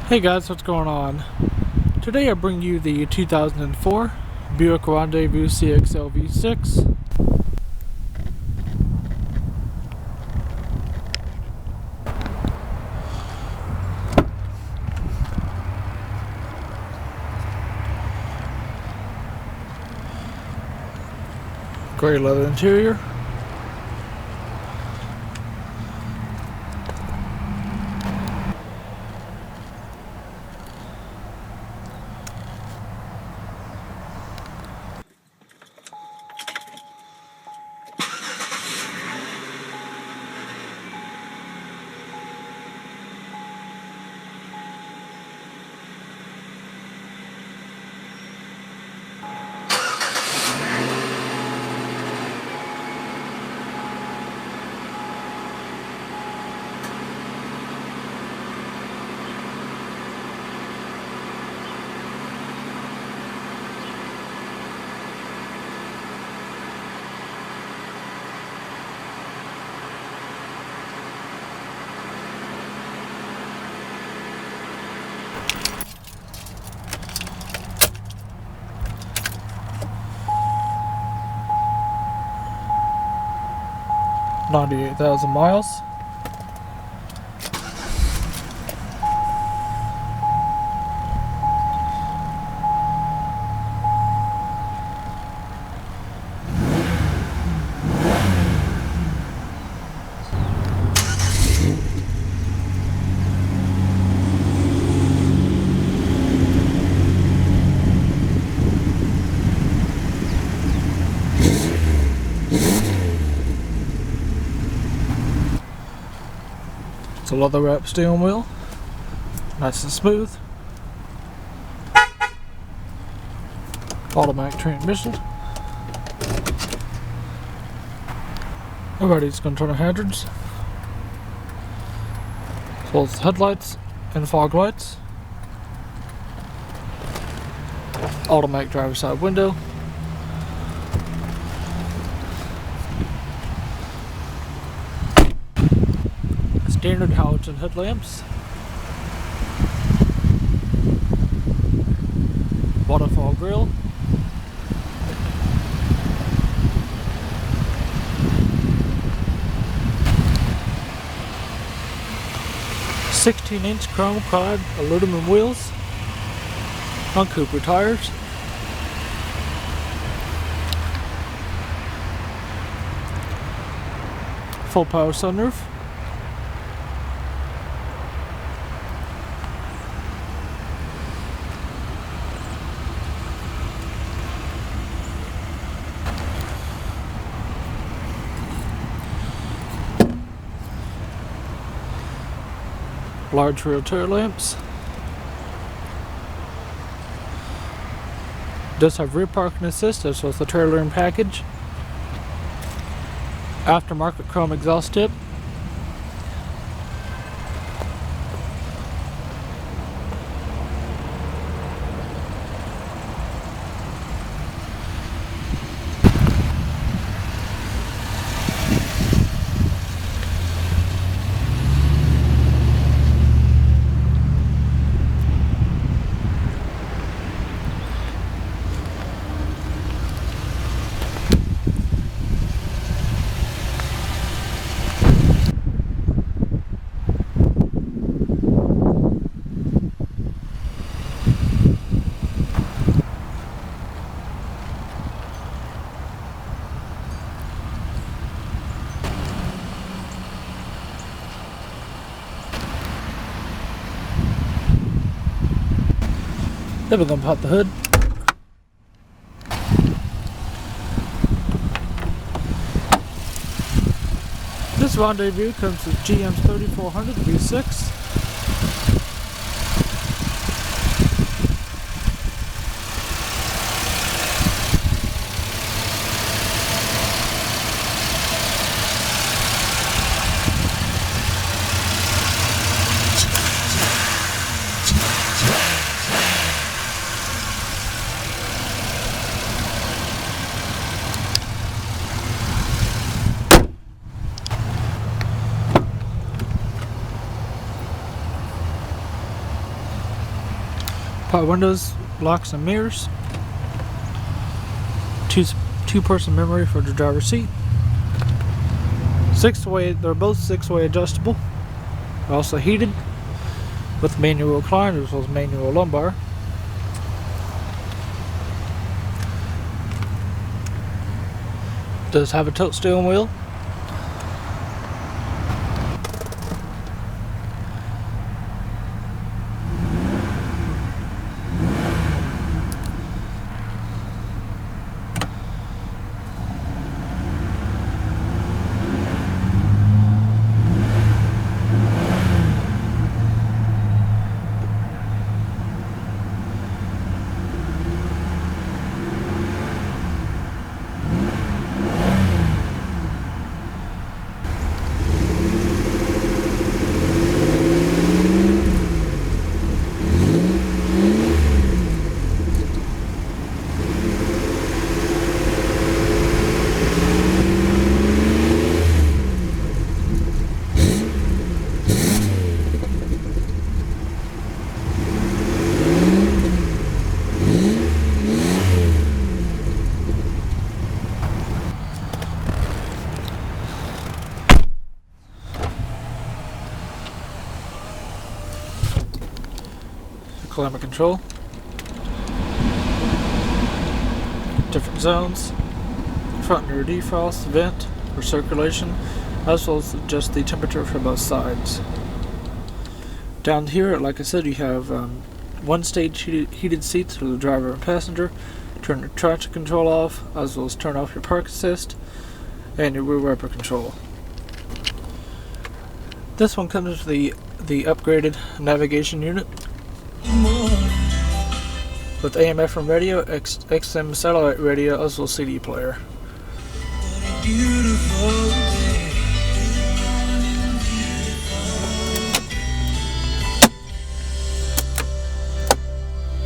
Hey guys, what's going on? Today I bring you the 2004 Buick Rendezvous CXL V6. Gray leather interior. $98,000 miles. It's a leather wrapped steering wheel, nice and smooth. Automatic transmission. Alrighty, it's going to turn on hazards, as well as headlights and fog lights. Automatic driver's side window. Standard halogen headlamps. Waterfall grille. "16" chrome clad aluminum wheels on Cooper tires. Full power sunroof. Large rear tail lamps. Does have rear parking assist as well as the trailer in package. Aftermarket chrome exhaust tip. Then we're going to pop the hood. This Rendezvous comes with GM's 3400 V6. Power windows, locks and mirrors. Two-person memory for the driver's seat. 6-way, they're both 6-way adjustable. They're also heated with manual recline as well as manual lumbar. Does have a tilt steering wheel. Climate control, different zones, front and rear defrost, vent for circulation, as well as just the temperature for both sides. Down here, like I said, you have one-stage heated seats for the driver and passenger. Turn your traction control off, as well as turn off your park assist and your rear wiper control. This one comes with the upgraded navigation unit with AM/FM radio, XM satellite radio, as well as CD player.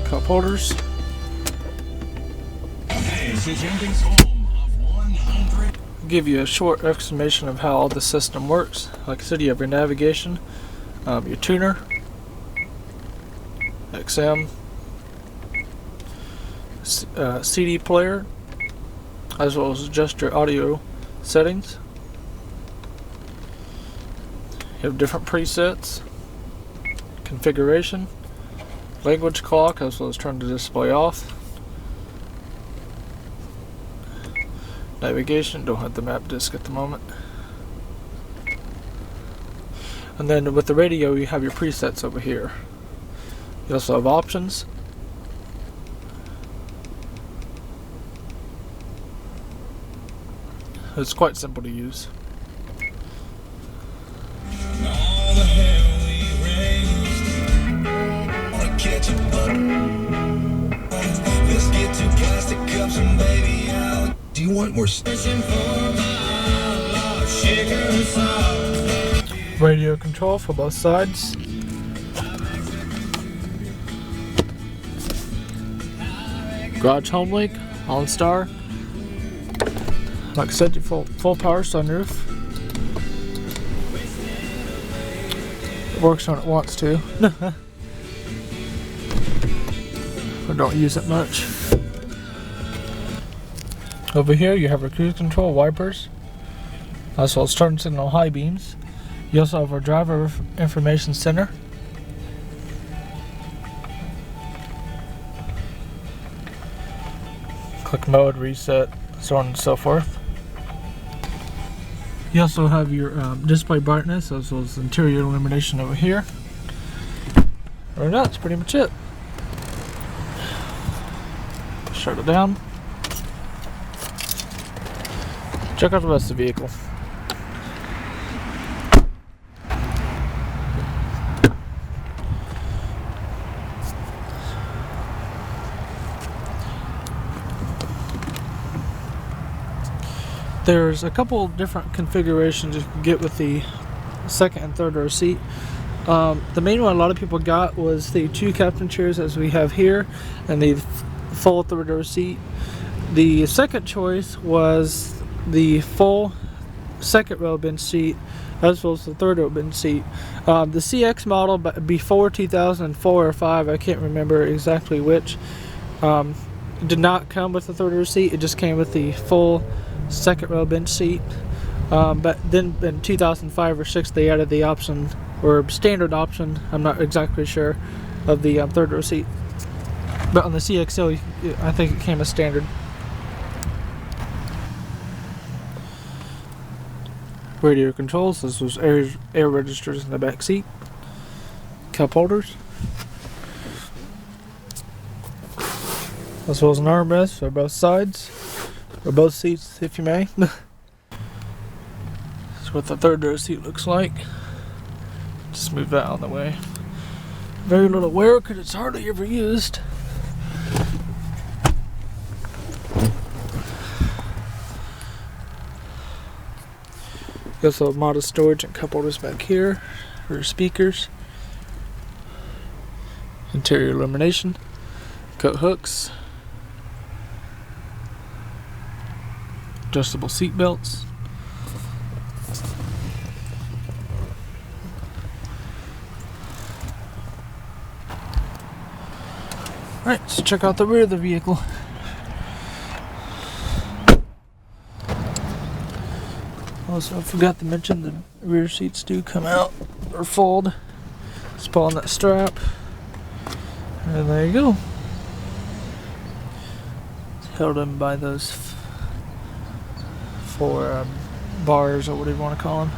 Cup holders. Give you a short explanation of how all the system works. Like I said, you have your navigation, your tuner, XM, CD player, as well as adjust your audio settings. You have different presets, configuration, language clock, as well as turn the display off. Navigation, don't have the map disc at the moment. And then with the radio, you have your presets over here. You also have options. It's quite simple to use. Do you want more? Radio control for both sides. Garage home link, OnStar. Like I said, your full power sunroof. It works when it wants to. I don't use it much. Over here you have our cruise control, wipers, as well as turn signal high beams. You also have our driver information center. Click mode, reset, so on and so forth. You also have your display brightness as well as interior illumination over here. Other than that, that's pretty much it. Shut it down. Check out the rest of the vehicle. There's a couple different configurations you can get with the second and third row seat. The main one a lot of people got was the 2 captain chairs as we have here, and the full third row seat. The second choice was the full second row bench seat as well as the third row bench seat. The CX model before 2004 or 5, I can't remember exactly which, did not come with the third row seat. It just came with the full second row bench seat. But then in 2005 or 6 they added the option, or standard option, I'm not exactly sure, of the third row seat. But on the CXL, I think it came as standard. Radio controls, this was air registers in the back seat. Cup holders. As well as an armrest for both sides, or both seats if you may. That's what the third row seat looks like. Just move that out of the way. Very little wear because it's hardly ever used. Also modest storage and cup holders back here for your speakers. Interior illumination. Coat hooks. Adjustable seat belts. Alright, let's check out the rear of the vehicle. Also, I forgot to mention the rear seats do come out or fold. Just pull on that strap. And there you go. It's held in by those four bars, or whatever you want to call them.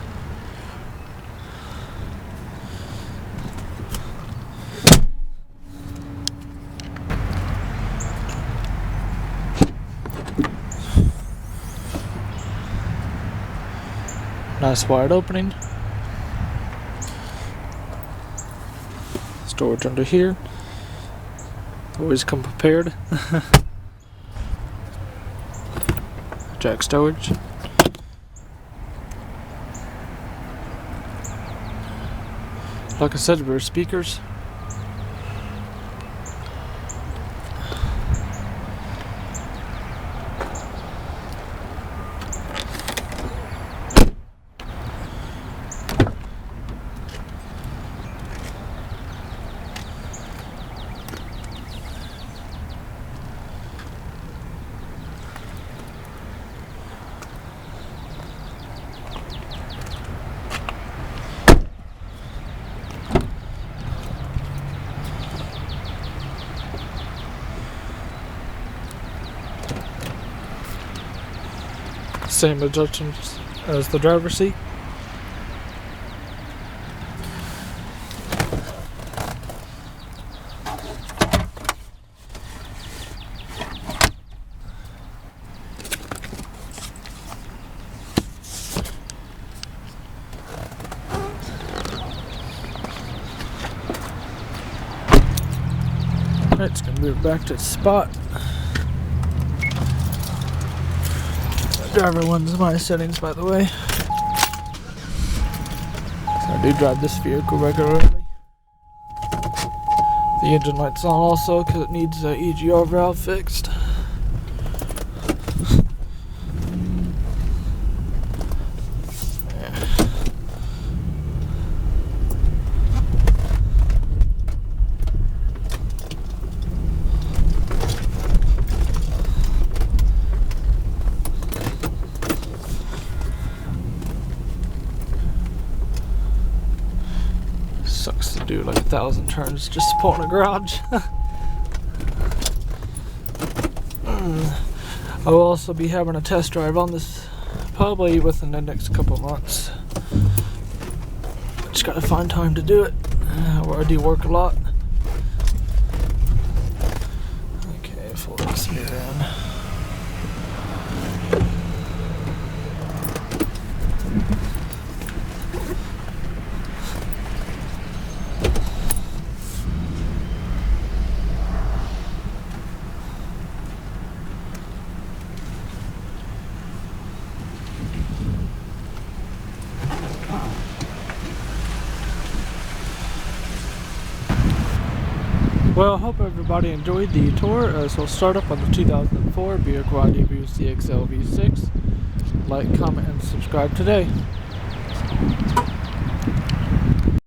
Nice wide opening. Storage under here. Always come prepared. Jack storage. Like I said, rear speakers. Same adjustments as the driver's seat. Alright, it's gonna move back to its spot. Driver one's my settings, by the way. So I do drive this vehicle regularly. The engine light's on also because it needs the EGR valve fixed. Sucks to do like 1,000 turns just to pull in a garage. I will also be having a test drive on this probably within the next couple months. Just gotta find time to do it. Where I do work a lot. Okay, full exterior in. Well, I hope everybody enjoyed the tour. So we'll start up on the 2004 Buick Rendezvous CXL V6. Like, comment, and subscribe today.